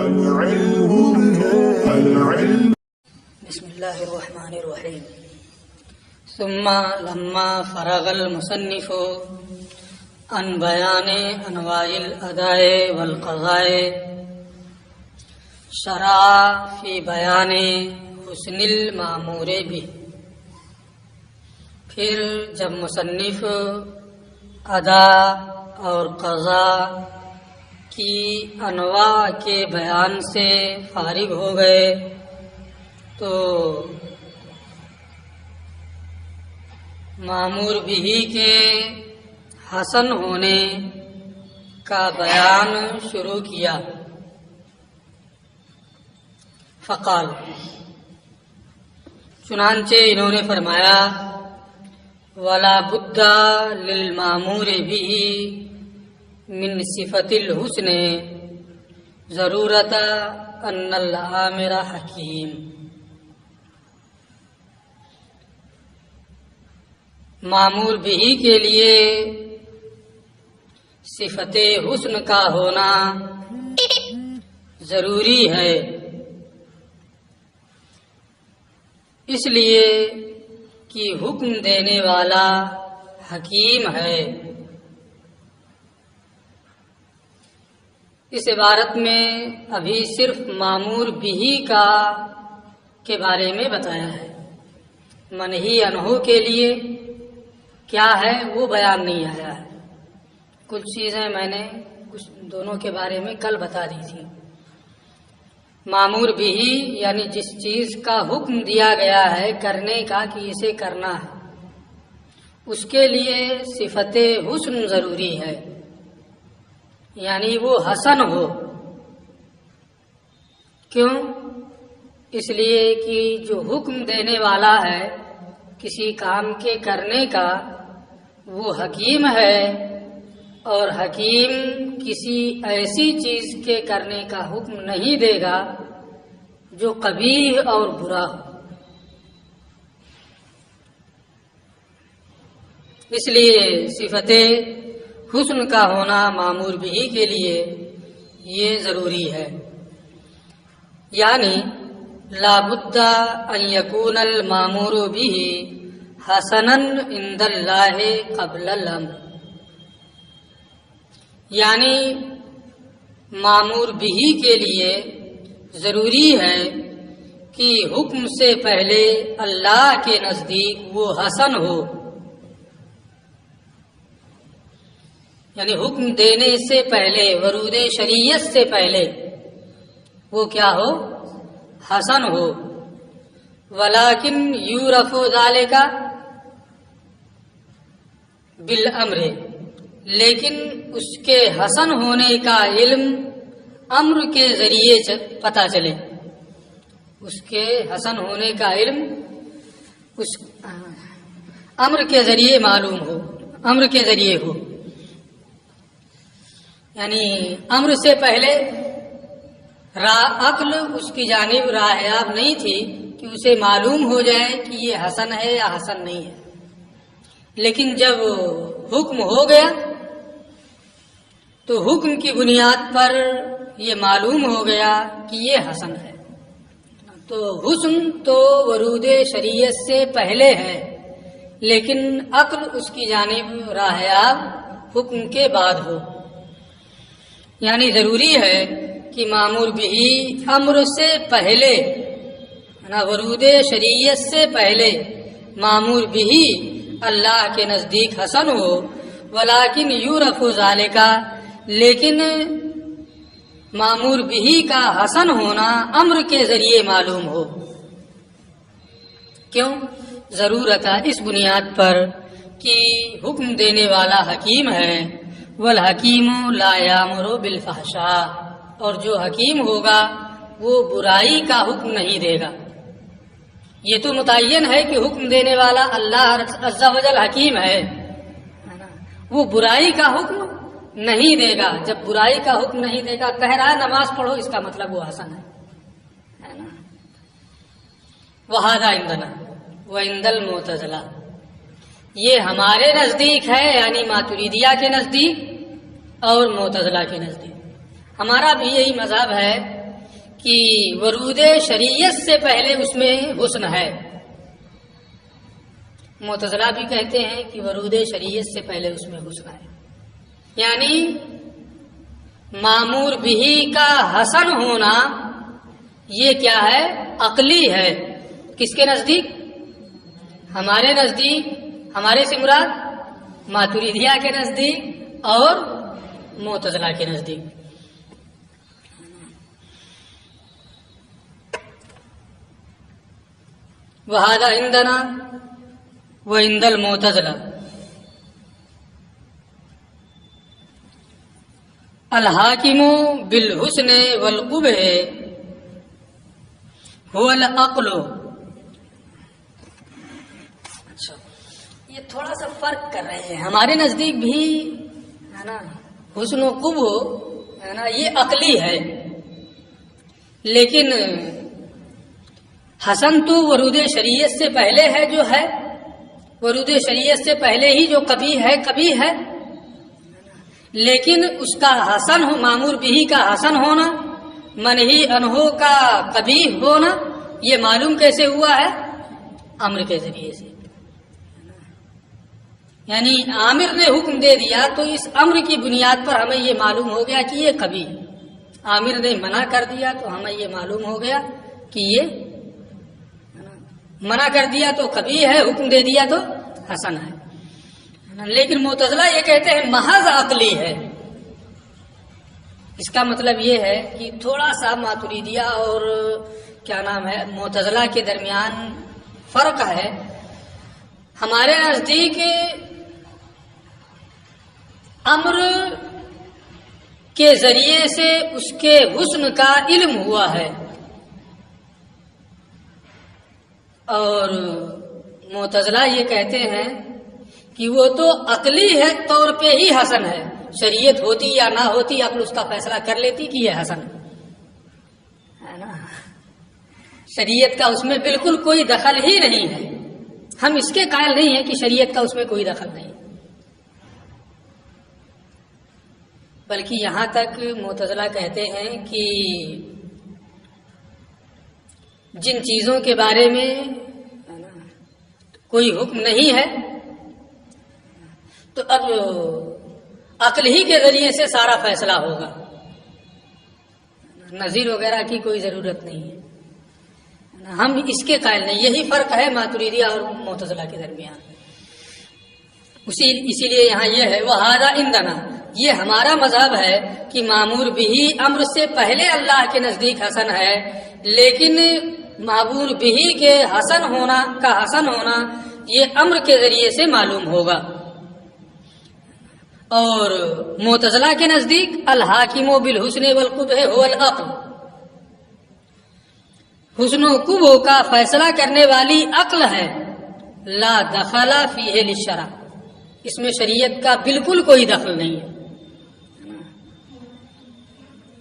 بسم اللہ الرحمن الرحیم. ثم لما فرغ المصنف عن بیان انواع الاداء والقضاء شرع فی بیان حسن المامور بھی. پھر جب مصنف ادا اور قضا کی انواع کے بیان سے فارغ ہو گئے تو مامور بھی کے حسن ہونے کا بیان شروع کیا. فقال، چنانچہ انہوں نے فرمایا، ولا بد للمامور به من صفت الحسن ضرورت ان العامر حکیم. مامور بھی کے لیے صفت حسن کا ہونا ضروری ہے، اس لیے کہ حکم دینے والا حکیم ہے. اس عبارت میں ابھی صرف مامور بھی کے بارے میں بتایا ہے. منہی عنہ کے لیے کیا ہے وہ بیان نہیں آیا ہے. کچھ چیزیں میں نے دونوں کے بارے میں کل بتا دی تھی. مامور بھی یعنی جس چیز کا حکم دیا گیا ہے کرنے کا کہ اسے کرنا ہے، اس کے لیے صفت حسن ضروری ہے، یعنی وہ حسن ہو. کیوں؟ اس لیے کہ جو حکم دینے والا ہے کسی کام کے کرنے کا وہ حکیم ہے، اور حکیم کسی ایسی چیز کے کرنے کا حکم نہیں دے گا جو قبیح اور برا ہو. اس لیے صفت حسن کا ہونا مامور بھی کے لیے یہ ضروری ہے. یعنی لا بد ان یکون المامور به حسنا عند اللہ قبل الامر. یعنی مامور بھی کے لیے ضروری ہے کہ حکم سے پہلے اللہ کے نزدیک وہ حسن ہو، یعنی حکم دینے سے پہلے، ورود شریعت سے پہلے وہ کیا ہو؟ حسن ہو. ولیکن یعرف ذلک بالامر، لیکن اس کے حسن ہونے کا علم امر کے ذریعے پتہ چلے. اس کے حسن ہونے کا علم اس امر کے ذریعے معلوم ہو، امر کے ذریعے ہو. یعنی امر سے پہلے عقل اس کی جانب راہیاب نہیں تھی کہ اسے معلوم ہو جائے کہ یہ حسن ہے یا حسن نہیں ہے. لیکن جب حکم ہو گیا تو حکم کی بنیاد پر یہ معلوم ہو گیا کہ یہ حسن ہے. تو حسن تو ورود شریعت سے پہلے ہے، لیکن عقل اس کی جانب راہیاب حکم کے بعد ہو. یعنی ضروری ہے کہ مامور بھی امر سے پہلے، ورود شریعت سے پہلے مامور بھی اللہ کے نزدیک حسن ہو. ولیکن یعرف ذالک، لیکن مامور بھی کا حسن ہونا امر کے ذریعے معلوم ہو. کیوں؟ ضرورت اس بنیاد پر کہ حکم دینے والا حکیم ہے. والحکیم لا یامر بالفحشاء، اور جو حکیم ہوگا وہ برائی کا حکم نہیں دے گا. یہ تو متعین ہے کہ حکم دینے والا اللہ عز و جل حکیم ہے، وہ برائی کا حکم نہیں دے گا. جب برائی کا حکم نہیں دے گا، کہہ رہا ہے نماز پڑھو، اس کا مطلب وہ حسن ہے نا. وہذا عندنا وعند المعتزلہ، یہ ہمارے نزدیک ہے، یعنی ماتریدیہ کے نزدیک اور معتزلہ کے نزدیک. ہمارا بھی یہی مذہب ہے کہ ورود شریعت سے پہلے اس میں حسن ہے. معتزلہ بھی کہتے ہیں کہ ورود شریعت سے پہلے اس میں حسن ہے، یعنی مامور بہی کا حسن ہونا یہ کیا ہے؟ عقلی ہے. کس کے نزدیک؟ ہمارے نزدیک. ہمارے سے مراد ماتریدیہ کے نزدیک اور معتزلہ کے نزدیک. وَهَذَا عِنْدَنَا وَعِنْدَ الْمُعْتَزِلَةِ الحاکم بالحسن والقبح هو العقل. اچھا، یہ تھوڑا سا فرق کر رہے ہیں. ہمارے نزدیک بھی ہے نا حسن و قبح ہے نا یہ عقلی ہے، لیکن حسن تو ورود شریعت سے پہلے ہے. جو ہے ورود شریعت سے پہلے ہی جو کبھی ہے، لیکن اس کا حسن ہو، مامور بہی کا حسن ہونا، منہی عنہ کا کبھی ہونا، یہ معلوم کیسے ہوا ہے؟ امر کے ذریعے سے. یعنی عامر نے حکم دے دیا تو اس امر کی بنیاد پر ہمیں یہ معلوم ہو گیا کہ یہ کبھی. عامر نے منع کر دیا تو ہمیں یہ معلوم ہو گیا کہ یہ منع کر دیا تو کبھی ہے، حکم دے دیا تو حسن ہے. لیکن معتزلہ یہ کہتے ہیں محض عقلی ہے. اس کا مطلب یہ ہے کہ تھوڑا سا ماتریدیہ اور کیا نام ہے معتزلہ کے درمیان فرق ہے. ہمارے نزدیک امر کے ذریعے سے اس کے حسن کا علم ہوا ہے، اور معتزلہ یہ کہتے ہیں کہ وہ تو عقلی ہے طور پہ ہی حسن ہے. شریعت ہوتی یا نہ ہوتی عقل اس کا فیصلہ کر لیتی کہ یہ حسن ہے نا. شریعت کا اس میں بالکل کوئی دخل ہی نہیں ہے. ہم اس کے قائل نہیں ہیں کہ شریعت کا اس میں کوئی دخل نہیں، بلکہ یہاں تک معتزلہ کہتے ہیں کہ جن چیزوں کے بارے میں کوئی حکم نہیں ہے تو اب عقل ہی کے ذریعے سے سارا فیصلہ ہوگا، نظیر وغیرہ کی کوئی ضرورت نہیں ہے. ہم اس کے قائل نہیں. یہی فرق ہے ماتریدیہ اور معتزلہ کے درمیان. اسی لیے یہاں یہ ہے وَهَذَا عِنْدَنَا، یہ ہمارا مذہب ہے کہ مامور بہی امر سے پہلے اللہ کے نزدیک حسن ہے، لیکن مامور بہی کے حسن ہونا یہ امر کے ذریعے سے معلوم ہوگا. اور معتزلہ کے نزدیک الحاکم بالحسن والقبح هو العقل، حسن و قبح کا فیصلہ کرنے والی عقل ہے. لا دخل فیہ للشرع، اس میں شریعت کا بالکل کوئی دخل نہیں ہے.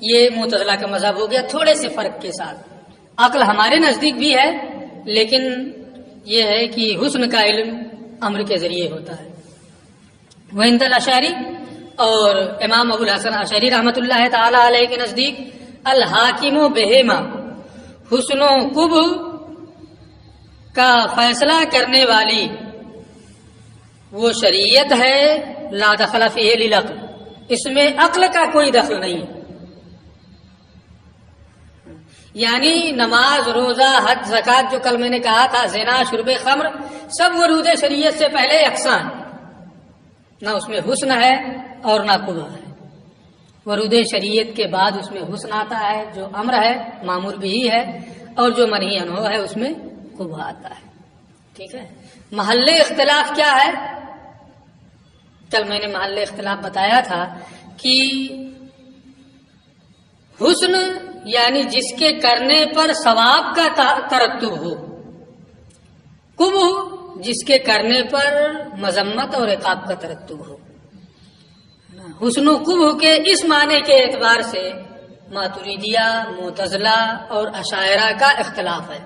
یہ معتزلہ کا مذہب ہو گیا تھوڑے سے فرق کے ساتھ. عقل ہمارے نزدیک بھی ہے، لیکن یہ ہے کہ حسن کا علم امر کے ذریعے ہوتا ہے. وعند الاشعری، اور امام ابو الحسن اشعری رحمۃ اللہ تعالی علیہ کے نزدیک الحاکم بہما، حسن و قبح کا فیصلہ کرنے والی وہ شریعت ہے. لا دخل فیہ للعقل، اس میں عقل کا کوئی دخل نہیں ہے. یعنی نماز، روزہ، حج، زکوٰۃ، جو کل میں نے کہا تھا، زنا، شرب خمر، سب ورود شریعت سے پہلے یکساں، نہ اس میں حسن ہے اور نہ قبح ہے. ورود شریعت کے بعد اس میں حسن آتا ہے جو امر ہے، مامور بھی ہے، اور جو منہی عنہ ہے اس میں قبح آتا ہے. ٹھیک ہے. محل اختلاف کیا ہے؟ کل میں نے محل اختلاف بتایا تھا کہ حسن یعنی جس کے کرنے پر ثواب کا ترتب ہو، قبح جس کے کرنے پر مذمت اور عقاب کا ترتب ہو. حسن و قبح کے اس معنی کے اعتبار سے ماتریدیہ، معتزلہ اور اشاعرہ کا اختلاف ہے.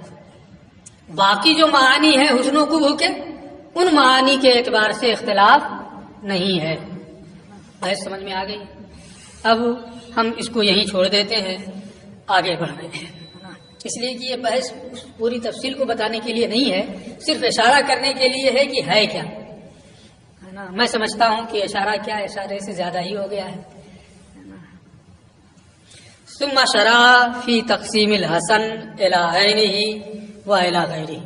باقی جو معانی ہے حسن و قبح کے، ان معانی کے اعتبار سے اختلاف نہیں ہے. بحث سمجھ میں آ گئی؟ اب ہم اس کو یہیں چھوڑ دیتے ہیں آگے بڑھ رہے ہیں، اس لیے کہ یہ بحث پوری تفصیل کو بتانے کے لیے نہیں ہے، صرف اشارہ کرنے کے لیے ہے کہ ہے کیا، ہے نا۔ میں سمجھتا ہوں کہ اشارہ کیا، اشارے سے زیادہ ہی ہو گیا ہے۔ ثم شرع فی تقسیم الحسن الی عینہ و الی غیرہ،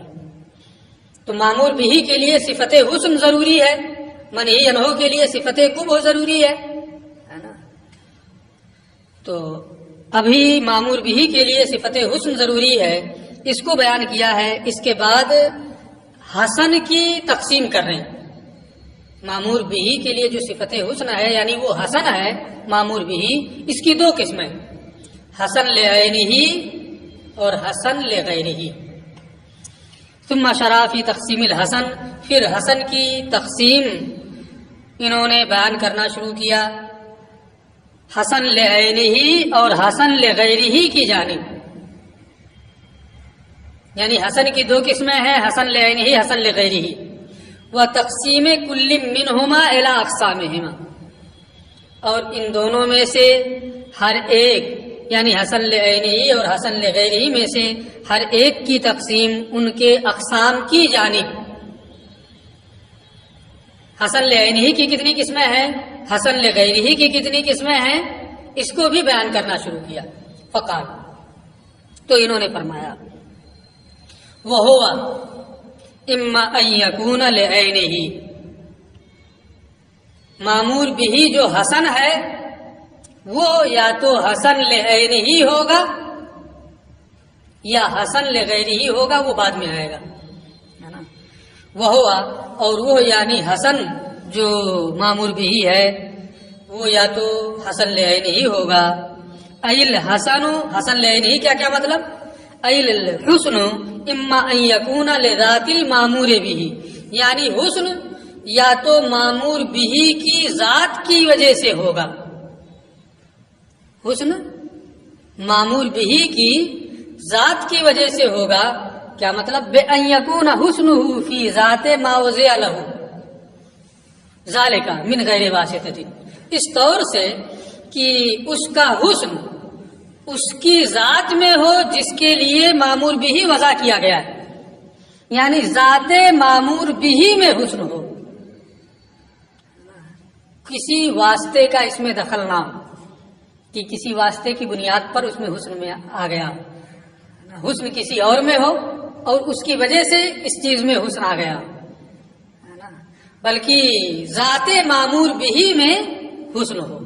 تو مامور بھی کے لیے صفت حسن ضروری ہے، منہی عنہ کے لیے صفت قبح ضروری ہے نا۔ تو ابھی مامور بھی کے لیے صفت حسن ضروری ہے، اس کو بیان کیا ہے۔ اس کے بعد حسن کی تقسیم کر رہے ہیں۔ مامور بھی کے لیے جو صفت حسن ہے یعنی وہ حسن ہے مامور بھی، اس کی دو قسمیں، حسن لعینہ اور حسن لغیرہ۔ ثم شرع فی تقسیم الحسن، پھر حسن کی تقسیم انہوں نے بیان کرنا شروع کیا حسن لعینہ اور حسن لغیرہ کی جانب، یعنی حسن کی دو قسمیں ہیں، حسن لعینہ حسن لغیرہ، و تقسیم کل منہما الی اقسامہما، اور ان دونوں میں سے ہر ایک یعنی حسن لعینہ اور حسن لغیرہ میں سے ہر ایک کی تقسیم ان کے اقسام کی جانب۔ حسن لعینہ کی کتنی قسمیں ہیں، حسن لغیرہ کی کتنی قسمیں ہیں، اس کو بھی بیان کرنا شروع کیا۔ فقال، تو انہوں نے فرمایا وَهُوَ اما ان یکون لعینہ، مامور بھی جو حسن ہے وہ یا تو حسن لعینہ ہی ہوگا یا حسن لغیرہ ہی ہوگا، وہ بعد میں آئے گا، ہے نا۔ وہ اور وہ یعنی حسن جو مامور بھی ہے وہ یا تو حسن لعینہ ہی ہوگا، ایل حسن، حسن لعینہ ہی کیا مطلب، ایل الحسن اما ان یکون لذات المامور بھی، یعنی حسن یا تو مامور بھی کی ذات کی وجہ سے ہوگا، حسن مامور بھی کی ذات کی وجہ سے ہوگا، کیا مطلب، بے ان یکون حسنہ فی ذات ما وضع لہ ذالک من غیر واسطۃ، اس طور سے کہ اس کا حسن اس کی ذات میں ہو جس کے لیے مامور بھی وضع کیا گیا ہے، یعنی ذات مامور بھی میں حسن ہو، کسی واسطے کا اس میں دخل نہ ہو کہ کسی واسطے کی بنیاد پر اس میں حسن میں آ گیا، حسن کسی اور میں ہو اور اس کی وجہ سے اس چیز میں حسن آ گیا، بلکہ ذات مامور بھی میں حسن ہو،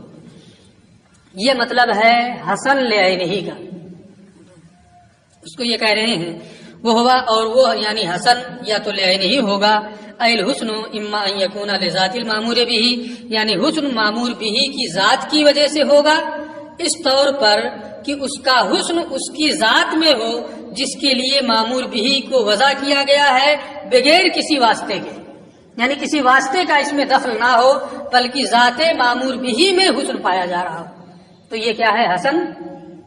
یہ مطلب ہے حسن لعینہ کا۔ اس کو یہ کہہ رہے ہیں وہ ہوا، اور وہ یعنی حسن یا تو لعینہ ہی ہوگا، ایل حسن اما ان یکون لذات المامور بھی، یعنی حسن مامور بھی کی ذات کی وجہ سے ہوگا، اس طور پر کہ اس کا حسن اس کی ذات میں ہو جس کے لیے مامور بھی کو وضع کیا گیا ہے، بغیر کسی واسطے کے، یعنی کسی واسطے کا اس میں دخل نہ ہو بلکہ ذات مامور بھی میں حسن پایا جا رہا ہو، تو یہ کیا ہے، حسن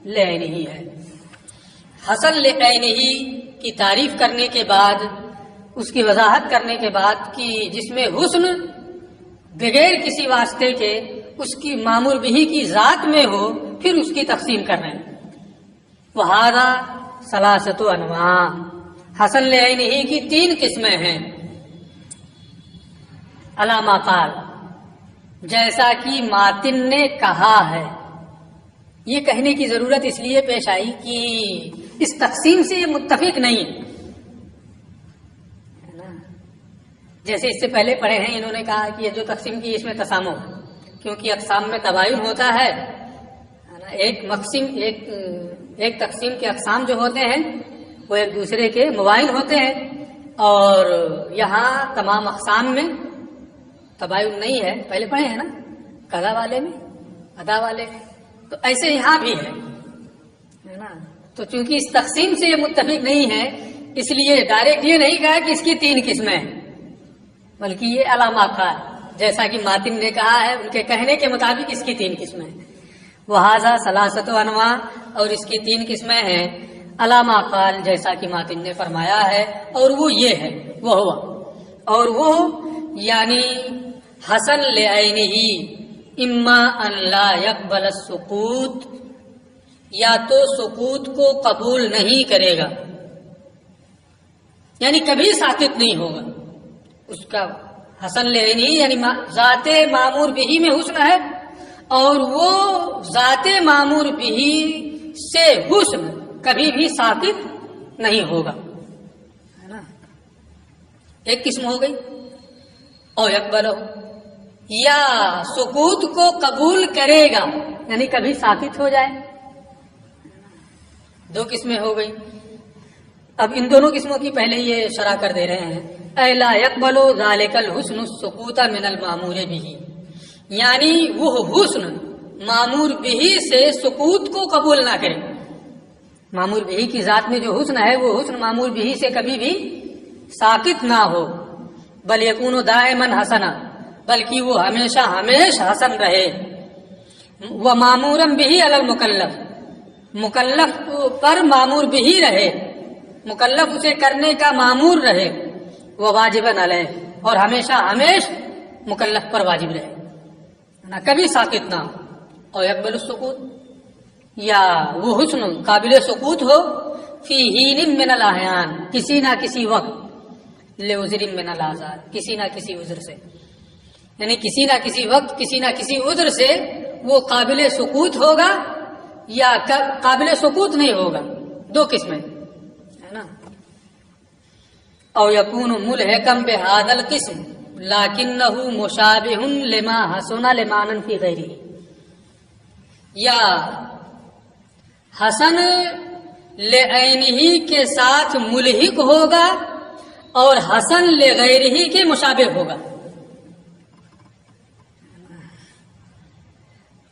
لعینہ ہے۔ حسن لعینہ کی تعریف کرنے کے بعد، اس کی وضاحت کرنے کے بعد کہ جس میں حسن بغیر کسی واسطے کے اس کی مامور بھی کی ذات میں ہو، پھر اس کی تقسیم کر رہے ہیں۔ وہذا ثلاثۃ انواع، حسن لعینہ کی تین قسمیں ہیں، علی ما قال، جیسا کہ ماتن نے کہا ہے۔ یہ کہنے کی ضرورت اس لیے پیش آئی کہ اس تقسیم سے یہ متفق نہیں ہے، جیسے اس سے پہلے پڑھے ہیں، انہوں نے کہا کہ یہ جو تقسیم کی اس میں تسامح، کیونکہ اقسام میں تباین ہوتا ہے، ایک تقسیم کے اقسام جو ہوتے ہیں وہ ایک دوسرے کے مباین ہوتے ہیں، اور یہاں تمام اقسام میں تباین نہیں ہے، پہلے پڑھے ہیں نا، قضا والے میں، ادا والے میں، تو ایسے یہاں بھی ہے نا۔ تو چونکہ اس تقسیم سے یہ متفق نہیں ہے، اس لیے ڈائریکٹ یہ نہیں کہا کہ اس کی تین قسمیں ہیں، بلکہ یہ علامہ قال، جیسا کہ ماتن نے کہا ہے، ان کے کہنے کے مطابق اس کی تین قسمیں ہیں۔ وہذا ثلاثۃ انواع، اور اس کی تین قسمیں ہیں، علامہ قال، جیسا کہ ماتن نے فرمایا ہے، اور وہ یہ ہے، وہ ہوا، اور وہ یعنی حسن لعینہ اما ان لا يقبل السقوط، یا تو سکوت کو قبول نہیں کرے گا، یعنی کبھی ساکت نہیں ہوگا. اس کا حسن لعینی یعنی ذات معمور بہی میں حسن ہے، اور وہ ذات معمور بہی سے حسن کبھی بھی ساکت نہیں ہوگا، ہے نا. ایک قسم ہو گئی. او یقبلہ، یا سکوت کو قبول کرے گا یعنی کبھی ساکت ہو جائے. دو قسمیں ہو گئی. اب ان دونوں قسموں کی پہلے یہ شرح کر دے رہے ہیں. اے لا یقبل ذالک الحسن السکوت من المامور بہ، یعنی وہ حسن معمور بہ سے سکوت کو قبول نہ کرے. معمور بہ کی ذات میں جو حسن ہے وہ حسن معمور بہ سے کبھی بھی ساکت نہ ہو. بل یکون دائما حسنا، بلکہ وہ ہمیشہ حسن رہے. وہ معمورا بہ علی المکلف، مکلف پر معمور بہ رہے، مکلف اسے کرنے کا معمور رہے. وہ واجباً علیہ، اور ہمیشہ مکلف پر واجب رہے، نہ کبھی ساکت نہ ہو. اور یقبل السکوت، یا وہ حسن قابل سکوت ہو فی حین من الاحیان، کسی نہ کسی وقت، لعذر من الاعذار، کسی نہ کسی عذر سے، یعنی کسی نہ کسی وقت کسی نہ کسی عذر سے وہ قابل سکوت ہوگا یا قابل سکوت نہیں ہوگا. دو قسمیں، ہے نا. او یکون ملحقا بہذا القسم لکنہ مشابہ لما حسن لمعنى فی غیرہ، یا حسن لعینہ کے ساتھ ملحق ہوگا اور حسن لغیرہ کے مشابہ ہوگا.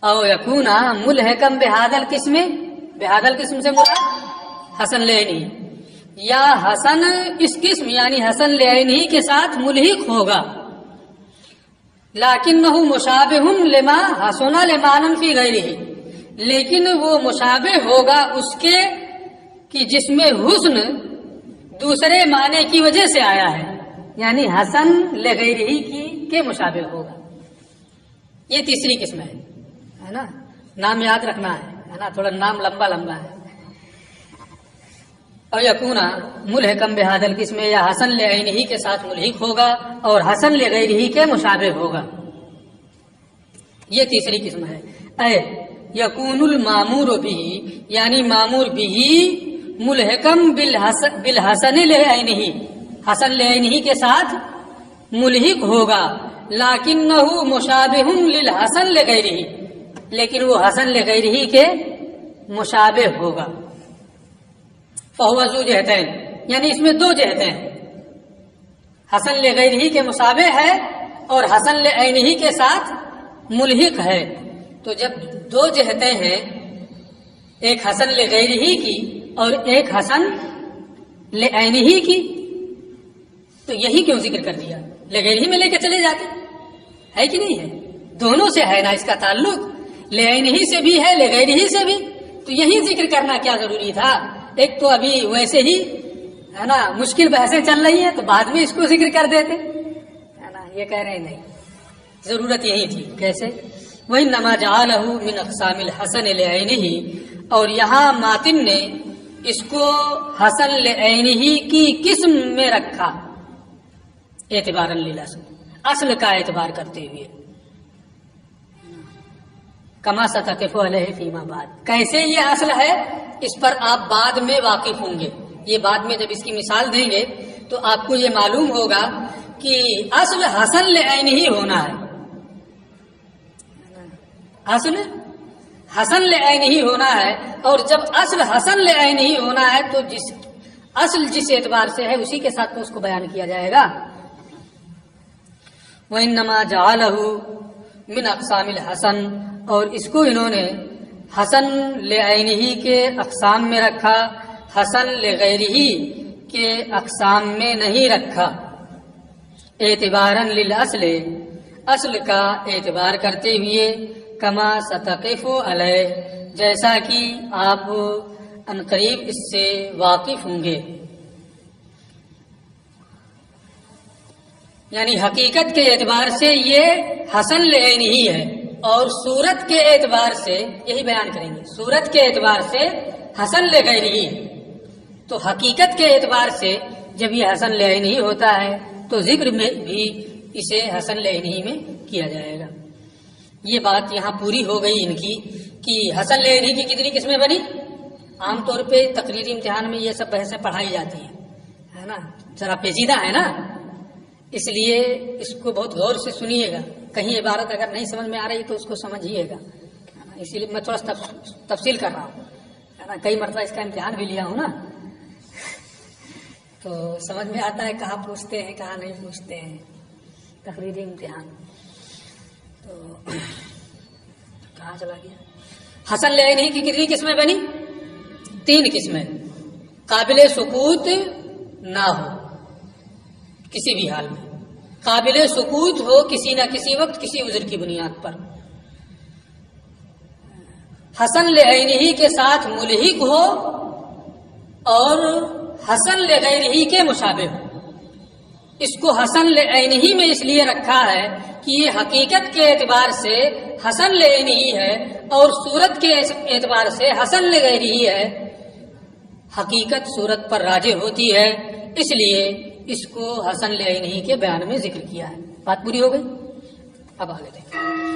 او یکون ملحقا بہذا القسم، بہذا القسم سے مراد حسن لعینہ، یا حسن اس قسم یعنی حسن لعینہ کے ساتھ ملحق ہوگا، لیکنہ مشابہ لما حسن لمعنى فی غیرہ، لیکن وہ مشابہ ہوگا اس کے کہ جس میں حسن دوسرے معنی کی وجہ سے آیا ہے، یعنی حسن لغیرہ کے مشابہ ہوگا. یہ تیسری قسم ہے نا. نام یاد رکھنا ہے نا، تھوڑا نام لمبا ہے. اور یکون ملحقا بہذا القسم، یا حسن لعینہ کے ساتھ ملحق ہوگا اور حسن لغیرہ کے مشابہ ہوگا. یہ تیسری قسم ہے. اے یکون المامور بہ، یعنی معمور بہ ملحقا بالحسن لعینہ، حسن لعینہ کے ساتھ ملحق ہوگا، لیکنہ مشابہ للحسن لغیرہ، لیکن وہ حسن لغیرہ کے مشابہ ہوگا. فہو ذو جہتین، یعنی اس میں دو جہتیں ہیں، حسن لغیرہ کے مشابہ ہے اور حسن لعینہ کے ساتھ ملحق ہے. تو جب دو جہتیں ہیں، ایک حسن لغیرہ کی اور ایک حسن لعینہ کی، تو یہی کیوں ذکر کر دیا؟ لغیرہ میں لے کے چلے جاتے، ہے کہ نہیں ہے؟ دونوں سے ہے نا اس کا تعلق، لعینہ سے بھی ہے لغیرہ سے بھی، تو یہی ذکر کرنا کیا ضروری تھا؟ ایک تو ابھی ویسے ہی ہے نا مشکل بحثیں چل رہی ہیں تو بعد میں اس کو ذکر کر دیتے، ہے نا. یہ کہہ رہے نہیں، ضرورت یہی تھی. کیسے؟ وَإِنَّمَا جَعَلَهُ مِنْ أَقْسَامِ الْحَسَنِ لِعَيْنِهِ، اور یہاں ماتن نے اس کو حسن لعینہ کی قسم میں رکھا، اعتباراً للأصل، اصل کا اعتبار کرتے ہوئے. کما ستقف علیہ فیما بعد، کیسے یہ اصل ہے اس پر آپ بعد میں واقف ہوں گے. یہ بعد میں جب اس کی مثال دیں گے تو آپ کو یہ معلوم ہوگا کہ اصل حسن لعینہ ہونا ہے، اصل حسن لعینہ ہونا ہے. اور جب اصل حسن لعینہ ہونا ہے تو جس اعتبار سے ہے اسی کے ساتھ تو اس کو بیان کیا جائے گا. وَإِنَّمَا جَعَلَهُ مِنْ أَقْسَامِ الْحَسَنِ، اور اس کو انہوں نے حسن لعینہ کے اقسام میں رکھا، حسن لغیرہ کے اقسام میں نہیں رکھا. اعتباراً للأصل، اصل کا اعتبار کرتے ہوئے، کما ستقف علیہ، جیسا کہ آپ عنقریب اس سے واقف ہوں گے. یعنی حقیقت کے اعتبار سے یہ حسن لعینہ ہے، اور صورت کے اعتبار سے یہی بیان کریں گے، صورت کے اعتبار سے حسن لغیرہ، تو حقیقت کے اعتبار سے جب یہ حسن لعینی ہوتا ہے تو ذکر میں بھی اسے حسن لعینی میں کیا جائے گا۔ یہ بات یہاں پوری ہو گئی ان کی کہ حسن لعینی کی کتنی قسمیں بنی۔ عام طور پہ تقریری امتحان میں یہ سب بحثیں پڑھائی جاتی ہیں، ہے نا، ذرا پیچیدہ ہے نا، اس لیے اس کو بہت غور سے سنیے گا، کہیں عبارت اگر نہیں سمجھ میں آ رہی تو اس کو سمجھیے گا، اسی لیے میں تھوڑا سا تفصیل کر رہا ہوں، ہے نا، کئی مرتبہ اس کا امتحان بھی لیا ہوں نا، تو سمجھ میں آتا ہے کہاں پوچھتے ہیں کہاں نہیں پوچھتے ہیں تقریری امتحان۔ تو کہاں چلا گیا؟ حسن لعینی کی کتنی قسمیں بنی؟ 3 قسمیں۔ قابل سکوت نہ ہو کسی بھی حال میں، قابل سکوت ہو کسی نہ کسی وقت کسی عذر کی بنیاد پر، حسن لعینی کے ساتھ ملحق ہو اور حسن لغیرہ کے مشابہ ہو۔ اس کو حسن لعینی میں اس لیے رکھا ہے کہ یہ حقیقت کے اعتبار سے حسن لعینی ہے اور صورت کے اعتبار سے حسن لغیرہ ہے، حقیقت صورت پر راجع ہوتی ہے، اس لیے اس کو حسن لعینی کے بیان میں ذکر کیا ہے۔ بات پوری ہو گئی، اب آگے دیکھیں۔